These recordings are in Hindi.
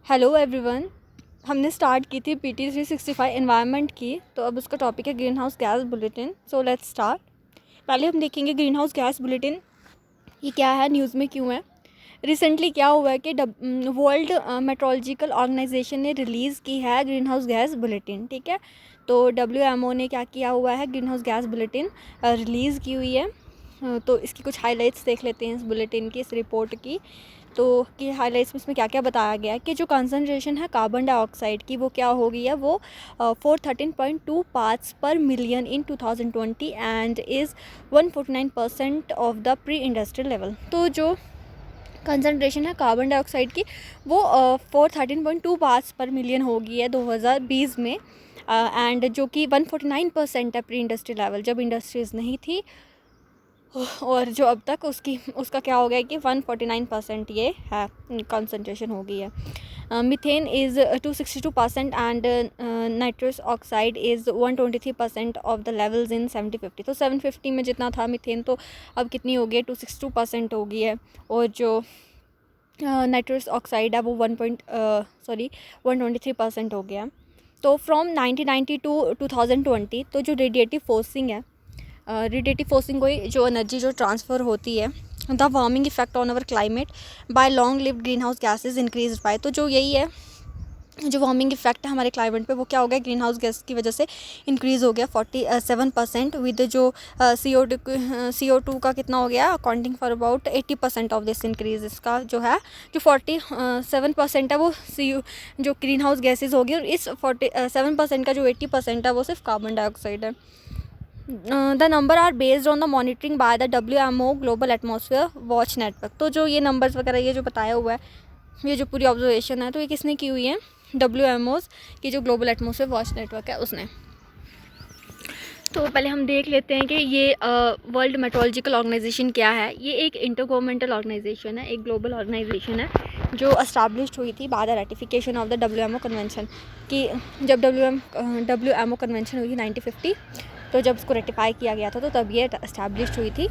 Hello everyone. हमने स्टार्ट की थी PT 365 एनवायरनमेंट की, तो अब उसका टॉपिक है green house gas bulletin. So let's start. पहले हम देखेंगे ग्रीन हाउस गैस बुलेटिन ये क्या है, न्यूज़ में क्यों है। रिसेंटली क्या हुआ है कि वर्ल्ड मेट्रोलॉजिकल ऑर्गेनाइजेशन ने रिलीज़ की है ग्रीन हाउस गैस बुलेटिन। ठीक है, तो WMO ने क्या किया हुआ है, green house gas bulletin release की हुई है। तो इसकी कुछ हाइलाइट्स देख लेते हैं इस बुलेटिन की, इस रिपोर्ट की। तो कि हाइलाइट्स में इसमें क्या क्या बताया गया है कि जो कंसनट्रेशन है कार्बन डाइऑक्साइड की वो क्या हो गई है, वो 413.2 पार्ट्स पर million in 2020 and is 149% of the pre industrial level. तो जो कंसनट्रेशन है कार्बन डाइऑक्साइड की वो 413.2 पार्ट्स पर मिलियन हो गई है 2020 में, एंड जो कि 149% है प्री इंडस्ट्रियल लेवल, जब इंडस्ट्रीज़ नहीं थी। और जो अब तक उसका क्या हो गया कि 149% ये है कंसनट्रेशन हो गई है। Methane is 262% and nitrous oxide is 123% of the levels in 750। तो 750 में जितना था मीथेन, तो अब कितनी हो गई है, 262% हो गई है। और जो नाइट्रस ऑक्साइड है वो 123% हो गया। तो फ्रॉम 1990 टू 2020 तो जो रेडिएटिव फोर्सिंग है, रेडिएटिव फोर्सिंग कोई जो एनर्जी जो ट्रांसफ़र होती है, the warming effect on our climate by long lived greenhouse gases increase by. तो जो यही है, जो वार्मिंग इफेक्ट है हमारे क्लाइमेट पे, वो क्या हो गया, ग्रीन हाउस गैस की वजह से इंक्रीज़ हो गया 47%। विद जो CO2 का कितना हो गया, accounting for about 80% of this increase. इसका जो है, जो 47% है वो जो ग्रीन हाउस गैसेज होगी, और इस 47% का जो 80% है वो सिर्फ कार्बन डाइऑक्साइड है। The number are based on the monitoring by the WMO global atmosphere watch network. तो जो ये नंबर्स वगैरह ये जो बताया हुआ है, ये जो पूरी ऑब्जर्वेशन है, तो ये किसने की हुई है, WMOs की जो ग्लोबल एटमॉस्फेयर वॉच नेटवर्क है उसने। तो पहले हम देख लेते हैं कि ये वर्ल्ड मेट्रोलॉजिकल ऑर्गेनाइजेशन क्या है। ये एक इंटर गवर्नमेंटल ऑर्गेनाइजेशन है, एक ग्लोबल ऑर्गेनाइजेशन है जो एस्टैब्लिश्ड हुई थी बाद ratification of the WMO convention की। जब WMO कन्वेंशन हुई थी 1950, तो जब उसको रेटिफाई किया गया था तो तब ये एस्टैब्लिश्ड हुई थी।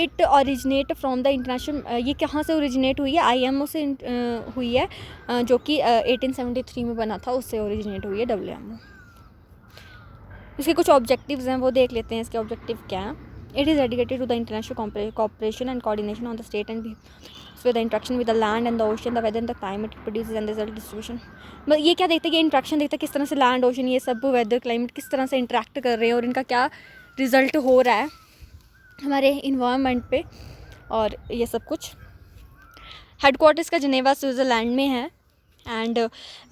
It originate from the international, ये कहाँ से ओरिजिनेट हुई है, IMO से हुई है, जो कि 1873 में बना था, उससे ओरिजिनेट हुई है WMO। इसके कुछ ऑब्जेक्टिव्स हैं, वो देख लेते हैं इसके ऑब्जेक्टिव क्या हैं। It is dedicated to the international cooperation and coordination on the state and with the interaction with the land and the ocean, the weather and the climate it produces and the result distribution। मतलब ये क्या देखते हैं, ये इंट्रैक्शन देखते हैं किस तरह से लैंड ओशन ये सब वेदर क्लाइमेट किस तरह से इंटरेक्ट कर रहे हैं और इनका क्या रिज़ल्ट हो रहा है हमारे इन्वायरमेंट पे, और ये सब कुछ। हेडक्वार्टर्स का जिनेवा स्विट्ज़रलैंड में है, एंड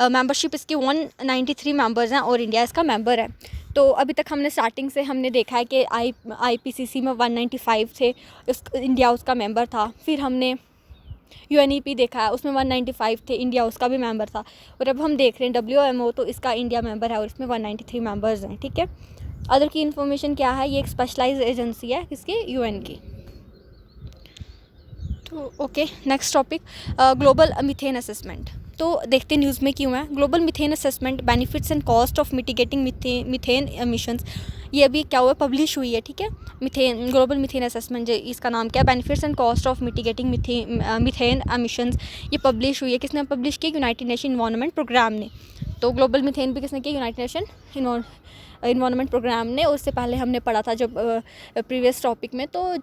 मेंबरशिप इसकी 193 मेंबर्स हैं और इंडिया इसका मेंबर है। तो अभी तक हमने स्टार्टिंग से हमने देखा है कि IPCC में 195 थे, इंडिया उसका मेंबर था। फिर हमने UNEP देखा है, उसमें 195 थे, इंडिया उसका भी मेंबर था। और अब हम देख रहे हैं WMO, तो इसका इंडिया मेंबर है और इसमें 193 मेंबर्स हैं। ठीक है, अदर की इन्फॉर्मेशन क्या है, ये एक स्पेशलाइज्ड एजेंसी है किसकी, UN की। तो okay, next topic global methane assessment. तो देखते हैं न्यूज़ में क्यों है। Global methane assessment benefits and cost of mitigating methane emissions, ये अभी क्या हुआ, पब्लिश हुई है। ठीक है, मीथेन ग्लोबल मीथेन असेसमेंट, इसका नाम क्या है, benefits and cost of mitigating methane emissions. ये पब्लिश हुई है, किसने पब्लिश की, यूनाइटेड नेशन इन्वायरमेंट प्रोग्राम ने। तो ग्लोबल मीथेन भी किसने की, यूनाइटेड नेशन इन्वायरमेंट प्रोग्राम ने। उससे पहले हमने पढ़ा था जब प्रीवियस टॉपिक में, तो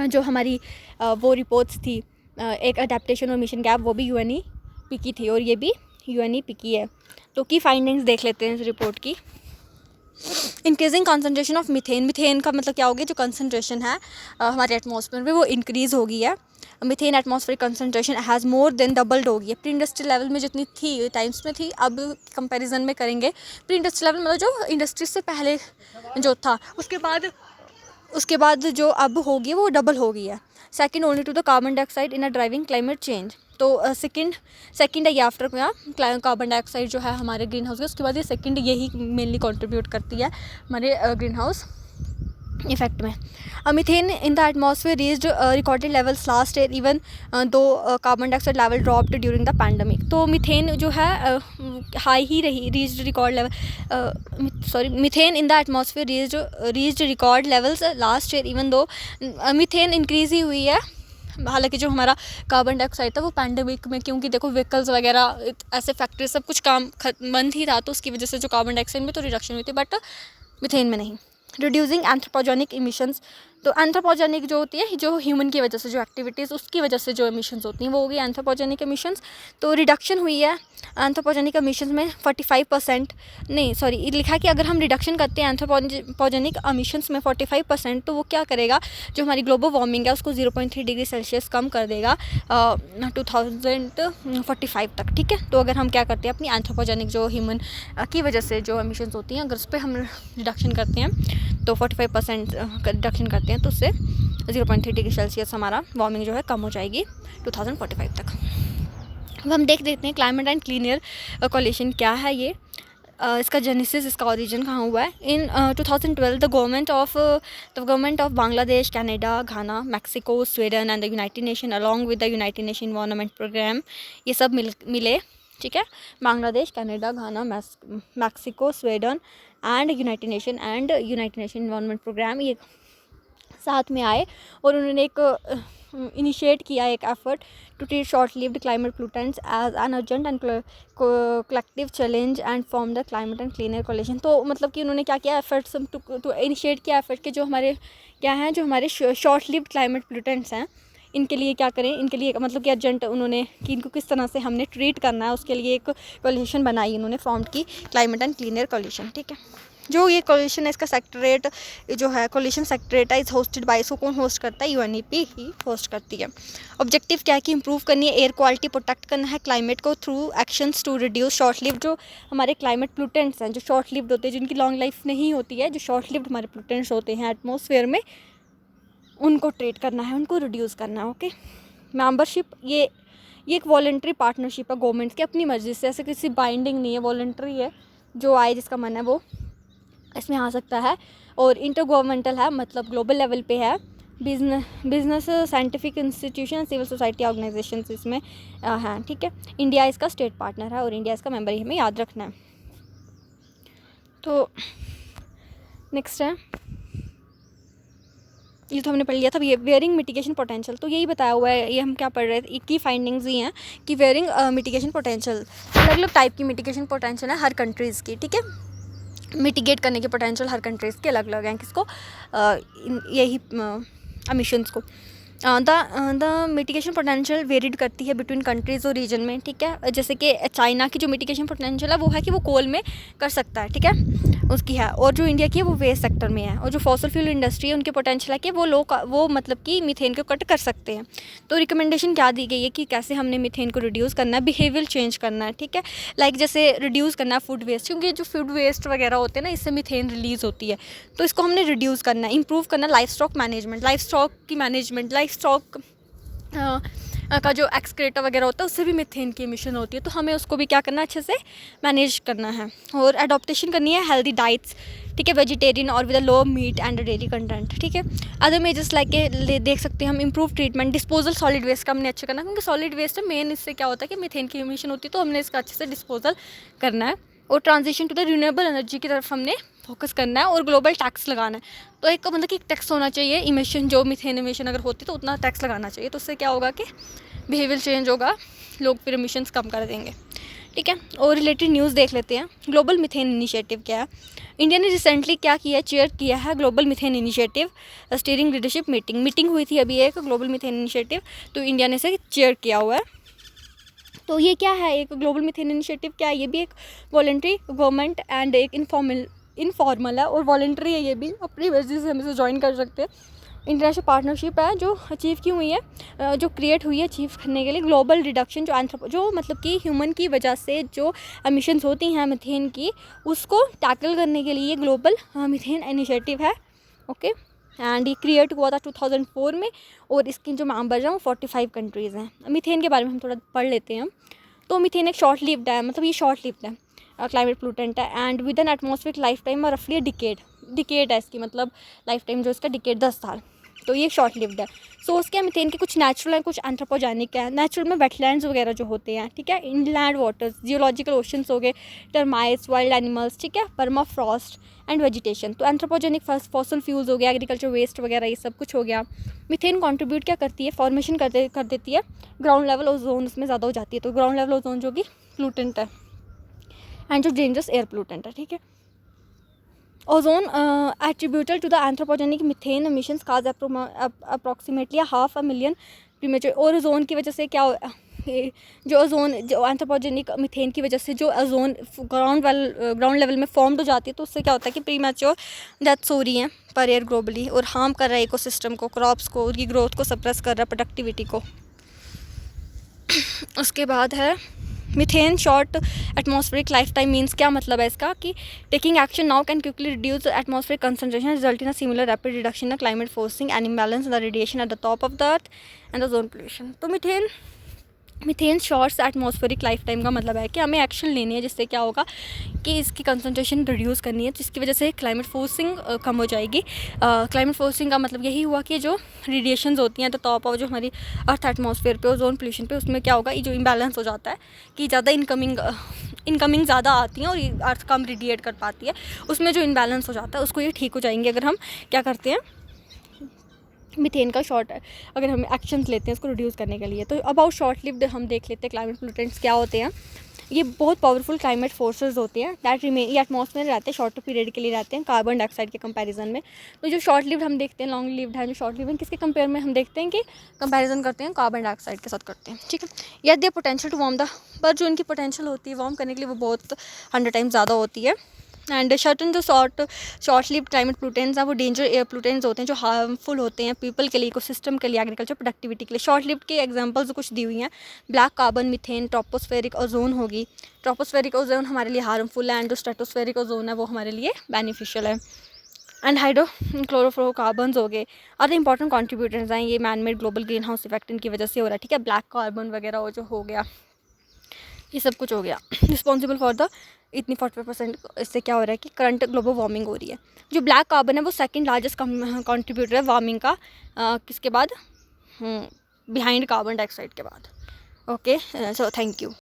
जो हमारी वो रिपोर्ट्स थी, एक अडेप्टेशन और मिशन गैप, वो भी UNEP की थी और ये भी UNEP की है। तो की फाइंडिंग्स देख लेते हैं इस रिपोर्ट की। Increasing concentration of methane, methane का मतलब क्या हो गया, जो कंसनट्रेशन है हमारे एटमॉस्फेयर में वो इंक्रीज़ हो गई है। Methane atmospheric concentration has more than doubled हो गई है। प्री इंडस्ट्रियल लेवल में जितनी थी टाइम्स में थी, अब कंपैरिजन में करेंगे प्री इंडस्ट्रियल लेवल मतलब जो इंडस्ट्री से पहले जो था, उसके बाद जो अब होगी वो डबल हो गई है। Second only to the carbon dioxide in a driving climate change. तो सेकंड है ये आफ्टर कार्बन डाइऑक्साइड जो है हमारे ग्रीन हाउस के, उसके बाद ये सेकंड यही मेनली कंट्रीब्यूट करती है हमारे ग्रीन हाउस इफेक्ट में। Methane in the atmosphere reached recorded levels last year even though carbon dioxide level dropped during the pandemic. तो मीथेन जो है हाई ही रही, reached record level, methane in the atmosphere reached record levels last year even though methane increase ही हुई है हालांकि जो हमारा कार्बन डाइऑक्साइड था वो पैंडेमिक में, क्योंकि देखो व्हीकल्स वगैरह ऐसे फैक्ट्री सब कुछ काम बंद ही था, तो उसकी वजह से जो कार्बन डाइऑक्साइड में तो रिडक्शन हुई थी, बट मीथेन में नहीं। रिड्यूसिंग एंथ्रोपोजेनिक इमिशंस, तो एंथ्रोपोजेनिक जो होती है जो ह्यूमन की वजह से जो एक्टिविटीज़ उसकी वजह से जो एमिशंस होती हैं वो होगी एंथ्रोपोजेनिक एमिशंस। तो रिडक्शन हुई है एंथ्रोपोजेनिक एमिशंस में 45%, नहीं सॉरी लिखा है कि अगर हम रिडक्शन करते हैं एंथ्रोपोजेनिक एमिशंस में 45%, तो वो क्या करेगा, जो हमारी ग्लोबल वार्मिंग है उसको 0.3 डिग्री सेल्सियस कम कर देगा 2045 तक, ठीक है। तो अगर हम क्या करते हैं अपनी एंथ्रोपोजेनिक जो ह्यूमन की वजह से जो एमिशंस होती हैं अगर उस पर हम रिडक्शन करते हैं तो 45% रिडक्शन करते हैं, तो उससे 0.3 डिग्री सेल्सियस हमारा वार्मिंग जो है कम हो जाएगी 2045 तक। अब हम देख देते हैं climate and clean air coalition क्या है ये, इसका जेनेसिस, इसका ओरिजिन कहाँ हुआ है। In 2012 the government of Bangladesh, Canada, Ghana, Mexico, Sweden and the United Nation along with the United Nation environment programme, ये सब मिले, ठीक है। Bangladesh, Canada, Ghana, Mexico, Sweden and United Nation environment programme, ये साथ में आए और उन्होंने एक इनिशिएट किया एक effort to treat short lived climate pollutants as an urgent and collective challenge and form the climate and clean air coalition. तो मतलब कि उन्होंने क्या किया, एफर्ट्स टू इनिशिएट किया एफर्ट के जो हमारे क्या हैं, जो हमारे शॉर्ट लिव्ड क्लाइमेट पोल्यूटेंट्स हैं इनके लिए क्या करें, इनके लिए मतलब कि अर्जेंट उन्होंने कि इनको किस तरह से हमने ट्रीट करना है उसके लिए एक कोलिशन बनाई, उन्होंने फॉर्म की climate and clean air coalition, ठीक है। जो ये कोलिशन है इसका सेक्रेटरेट जो है, कोलिशन सेक्रेटरेट है, इज होस्टेड बाय, इसको कौन होस्ट करता है, यूएनईपी ही होस्ट करती है। ऑब्जेक्टिव क्या है कि इंप्रूव करनी है एयर क्वालिटी, प्रोटेक्ट करना है क्लाइमेट को through actions to reduce short lived, जो हमारे क्लाइमेट पोल्यूटेंट्स हैं जो शॉर्ट लिव्ड होते हैं, जिनकी लॉन्ग लाइफ नहीं होती है, जो शॉर्ट लिव्ड हमारे पोल्यूटेंट्स होते हैं एटमॉस्फेयर में, उनको ट्रीट करना है, उनको रिड्यूस करना है, ओके। मेंबरशिप, ये एक वॉलंटरी पार्टनरशिप है गवर्नमेंट की अपनी मर्जी से, ऐसे किसी बाइंडिंग नहीं है, वॉलंटरी है, जो आए जिसका मन है वो इसमें आ सकता है। और इंटर गवर्नमेंटल है, मतलब ग्लोबल लेवल पे है, business scientific institution, civil society organisations इसमें हैं, ठीक है। इंडिया इसका स्टेट पार्टनर है और इंडिया इसका मेंबर ही हमें याद रखना है। तो नेक्स्ट है, ये तो हमने पढ़ लिया था, ये वेयरिंग मिटिगेशन पोटेंशियल, तो यही बताया हुआ है, ये हम क्या पढ़ रहे थे, की फाइंडिंग्स ही हैं कि वेयरिंग मिटिगेशन पोटेंशियल, अलग अलग टाइप की मिटिगेशन पोटेंशियल है हर कंट्रीज़ की, ठीक है। मिटिगेट करने के पोटेंशियल हर कंट्रीज़ के अलग अलग हैं, किसको, यही एमिशंस को। द मिटिगेशन पोटेंशियल वेरिड करती है बिटवीन कंट्रीज़ और रीजन में, ठीक है। जैसे कि चाइना की जो मिटिगेशन पोटेंशियल है वो है कि वो कोल में कर सकता है, ठीक है, उसकी है, और जो इंडिया की है वो वेस्ट सेक्टर में है, और जो फॉसल फ्यूल इंडस्ट्री है उनके पोटेंशियल है कि वो मतलब कि मीथेन को कट कर सकते हैं। तो रिकमेंडेशन क्या दी गई है कि कैसे हमने मीथेन को रिड्यूस करना है, बिहेवियर चेंज करना है, ठीक है। लाइक जैसे रिड्यूस करना है फूड वेस्ट, क्योंकि जो फूड वेस्ट वगैरह होते हैं ना इससे मीथेन रिलीज़ होती है, तो इसको हमने रिड्यूस करना है। इंप्रूव करना life stock management, life stock की मैनेजमेंट, लाइफ स्टॉक का जो एक्सक्रेटर वगैरह होता है उससे भी मीथेन की एमिशन होती है, तो हमें उसको भी क्या करना है, अच्छे से मैनेज करना है। और अडॉप्टेशन करनी है हेल्दी डाइट्स, ठीक है, वेजिटेरियन और with a low meat and dairy content, ठीक है। अदर मेजर्स लाइक के देख सकते हैं हम, improve treatment, disposal solid waste का हमने अच्छा करना है, क्योंकि सॉलिड वेस्ट है मेन, इससे क्या होता है कि मीथेन की एमिशन होती है, तो हमने इसका अच्छे से डिस्पोजल करना है। और transition to the renewable energy की तरफ हमने फोकस करना है, और ग्लोबल टैक्स लगाना है। तो एक मतलब कि टैक्स होना चाहिए, इमिशन जो मीथेन इमिशन अगर होती तो उतना टैक्स लगाना चाहिए, तो उससे क्या होगा कि बिहेवियर चेंज होगा, लोग फिर इमिशंस कम कर देंगे, ठीक है। और रिलेटेड न्यूज़ देख लेते हैं। ग्लोबल मीथेन इनिशिएटिव क्या है, इंडिया ने रिसेंटली क्या किया है, चेयर किया है global methane initiative steering leadership meeting हुई थी अभी एक ग्लोबल मीथेन इनिशिएटिव, तो इंडिया ने इसे चेयर किया हुआ है। तो ये क्या है, एक ग्लोबल मीथेन इनिशिएटिव क्या है, ये भी एक वॉलंटरी गवर्नमेंट एंड एक इनफॉर्मल है और वॉलंटरी है, ये भी अपनी मर्जी से हम इसे ज्वाइन कर सकते हैं। इंटरनेशनल पार्टनरशिप है जो अचीव की हुई है, जो क्रिएट हुई है अचीव करने के लिए ग्लोबल रिडक्शन, जो मतलब कि ह्यूमन की वजह से जो एमिशंस होती हैं मीथेन की, उसको टैकल करने के लिए ग्लोबल मीथेन इनिशिएटिव है, ओके। एंड ये क्रिएट हुआ था 2004 में, और इसकी जो मेंबर हैं वो 45 कंट्रीज़ हैं। मीथेन के बारे में हम थोड़ा पढ़ लेते हैं। तो मीथेन एक शॉर्ट लिव्ड है, मतलब ये शॉर्ट लिव्ड है, क्लाइमेट पोल्यूटेंट है, and with an atmospheric life time रफली डिकेड है इसकी, मतलब लाइफ टाइम जो इसका डिकेड 10 साल। तो ये शॉर्ट लिव्ड है। सोर्स क्या है मीथेन के, कुछ नेचुरल है कुछ एंथ्रोपोजेनिक है। नेचुरल में वेटलैंड्स वगैरह जो होते हैं, ठीक है, इनलैंड वाटर्स, जियोलॉजिकल ओशंस हो गए, टर्माइट्स, वाइल्ड एनिमल्स, ठीक है, परमाफ्रॉस्ट एंड वेजिटेशन। तो एंथ्रोपोजेनिक फॉसिल फ्यूल्स हो गया, एग्रीकल्चर वेस्ट वगैरह, ये सब कुछ हो गया। मीथेन कंट्रीब्यूट क्या करती है, फॉर्मेशन कर देती है ग्राउंड लेवल ओजोन उसमें ज़्यादा हो जाती है। तो ग्राउंड लेवल ओजोन जो कि प्लूटेंट है एंड जो डेंजरस एयर प्लूटेंट है, ठीक है। Ozone attributable to the anthropogenic methane emissions cause approximately 500,000 premature। और ओजोन की वजह से क्या जो ओजोन जो एंथ्रोपोजेनिक मीथेन की वजह से जो ओजोन ग्राउंड लेवल में फॉर्म्ड हो जाती है, तो उससे क्या होता है कि प्रीमैच्योर डेथ्स हो रही हैं पर ईयर ग्लोबली, और हार्म कर रहा है इकोसिस्टम को, क्रॉप्स को, उनकी ग्रोथ को सप्रेस कर रहा है, प्रोडक्टिविटी को। उसके बाद है methane short atmospheric life time means, क्या मतलब है इसका कि taking action now can quickly reduce atmospheric concentration result in a similar rapid reduction in climate forcing an imbalance in the radiation at the top of the earth and the ozone pollution. तो methane shorts atmospheric life time का मतलब है कि हमें एक्शन लेनी है, जिससे क्या होगा कि इसकी कंसंट्रेशन रिड्यूस करनी है, जिसकी वजह से क्लाइमेट फोर्सिंग कम हो जाएगी। क्लाइमेट फोर्सिंग का मतलब यही हुआ कि जो रेडिएशंस होती हैं तो टॉप ऑफ जो हमारी अर्थ एटमॉस्फेयर पे, ओजोन पोल्यूशन पे, उसमें क्या होगा, ये जो इम्बैलेंस हो जाता है कि ज़्यादा इनकमिंग ज़्यादा आती हैं और अर्थ कम रेडिएट कर पाती है, उसमें जो इम्बैलेंस हो जाता है उसको ये ठीक हो जाएंगे अगर हम क्या करते हैं, मीथेन का अगर हम एक्शंस लेते हैं इसको रिड्यूस करने के लिए। तो अबाउट शॉर्ट लिव्ड हम देख लेते हैं क्लाइमेट पोल्यूटेंट्स क्या होते हैं। ये बहुत पावरफुल क्लाइमेट फोर्सेस होते हैं दैट रिमेन, ये एटमॉस्फेयर में रहते हैं, शॉर्ट पीरियड के लिए रहते हैं कार्बन डाइऑक्साइड के कंपैरिजन में। तो जो शॉर्ट लिव्ड हम देखते हैं, लॉन्ग लिव्ड है, जो शॉर्ट लिव्ड है किसके कंपेयर में हम देखते हैं कि कंपैरिजन करते हैं कार्बन डाइऑक्साइड के साथ करते हैं, ठीक है। या दे पोटेंशियल टू वार्म द, पर जो इनकी पोटेंशियल होती है वार्म करने के लिए वो बहुत 100 टाइम्स ज़्यादा होती है। एंड सर्टन जो शॉर्ट लिव्ड क्लाइमेट प्लूटेंट्स हैं वो डेंजर एयर प्लूटेंट्स होते हैं जो हार्मफुल होते हैं पीपल के लिए, इकोसिस्टम के लिए, एग्रीकल्चर प्रोडक्टिविटी के लिए। शॉर्ट लिव्ड के एग्जांपल्स कुछ दी हुई हैं, black carbon, methane, tropospheric ozone होगी। ट्रोपोस्फेरिक ओजोन हमारे लिए हार्मफुल है एंड जो स्ट्रेटोस्फेरिक ओजोन है वो हमारे लिए बेनिफिशियल है। एंड हाइड्रो क्लोरोफ्लोरोकार्बन्स हो गए अदर इंपॉर्टेंट कॉन्ट्रीब्यूटर्स हैं, ये man made global green house effect इनकी वजह से हो रहा है, ठीक है। ब्लैक कार्बन वगैरह वो जो हो गया, ये सब कुछ हो गया रिस्पॉन्सिबल फॉर द इतनी 45%। इससे क्या हो रहा है कि करंट ग्लोबल वार्मिंग हो रही है। जो ब्लैक कार्बन है वो सेकंड लार्जेस्ट कंट्रीब्यूटर है वार्मिंग का, किसके बाद, बिहाइंड कार्बन डाइऑक्साइड के बाद। Okay, so thank you.